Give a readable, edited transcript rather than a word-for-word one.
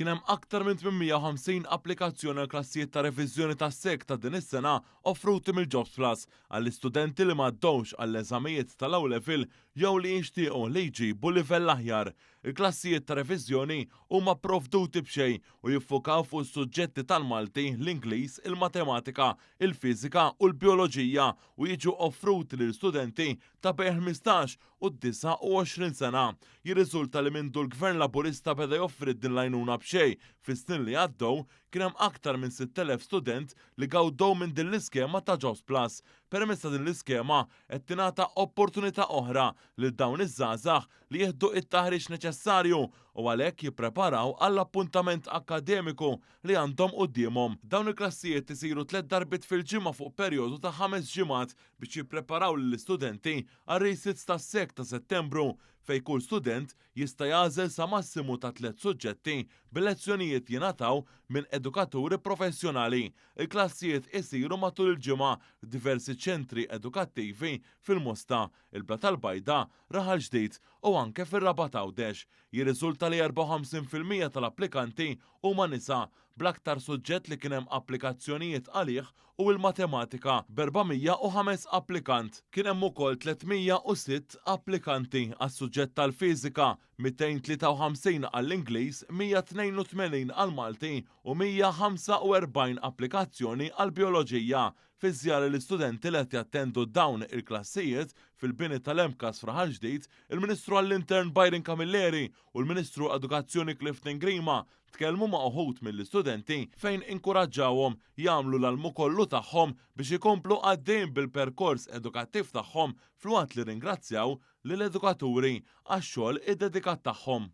kien hemm aktar minn 850 applikazzjoni għal klassijiet ta' reviżjoni tas-sek ta' din is-sena offruti mill-Jobs Plus għall-istudenti li m'għaddewx għall-eżamijiet tal-ewwel level jew li jixtiequ li jġibu livell aħjar. Il-klassijiet ta' reviżjoni huma provduti b'xejn u jiffukaw fuq is-suġġetti tal-Malti, l-Ingliż, il-Matematika, il-Fiżika u l-Bioloġija u jiġu offruti lil studenti ta' bejn 15 u 29 sena. Jirriżulta li mindu l-Gvern Laburista beda joffri din l-għajnuna b'xejn fis-snin li għaddew kien hemm aktar minn 6,000 student li gawdew minn din l-iskema ta' Jobs Plus. Permezz ta' din l-iskema qed tingħata opportunità oħra lil dawn iż-żgħażagħ li jieħdu it-taħriġ neċessarju u għalhekk jippreparaw għall-appuntament akkademiku li għandhom qudiemhom. Dawn il-klassijiet isiru 3 darbit fil-ġimgħa fuq perjodu ta' 5 ġimgħat biex jippreparaw lill-istudenti għar-resits tas-sek ta' Settembru fejn kull student jista' jagħżel sa massimu ta' 3 suġġetti bil-lezzjonijiet jingħataw minn edukaturi professjonali. Il-klassijiet isiru matul il-ġimgħa f'diversi ċentri edukattivi fil-Mosta, il-Bla tal-Bajda, Raħal Ġdid u anke fir-Rabat Għawdex. Jirriżulta li 54% tal-applikanti huma nisa bl-aktar suġġett li kien hemm applikazzjonijiet għalih u l-matematika b'405 applikant. Kien hemm ukoll 306 applikanti għas-suġġett tal-fiżika, 253 għall-Ingliż, 182 għall-Malti u 145 applikazzjoni għall-Bioloġija. Fi żjara l-istudenti li qed jattendu dawn il-klassijiet fil-bini tal-Emkas f'Raħal Ġdid, il-Ministru għall-Intern Byron Camilleri u l-Ministru Edukazzjoni Clifton Grima tkellmu ma' uħud mill-istudenti fejn inkoraġġawhom jagħmlu l-almu kollu tagħhom biex ikomplu għaddejjin bil-perkors edukattiv tagħhom filwaqt li ringrazzjaw lill-edukaturi għax-xogħol id-dedikat tagħhom.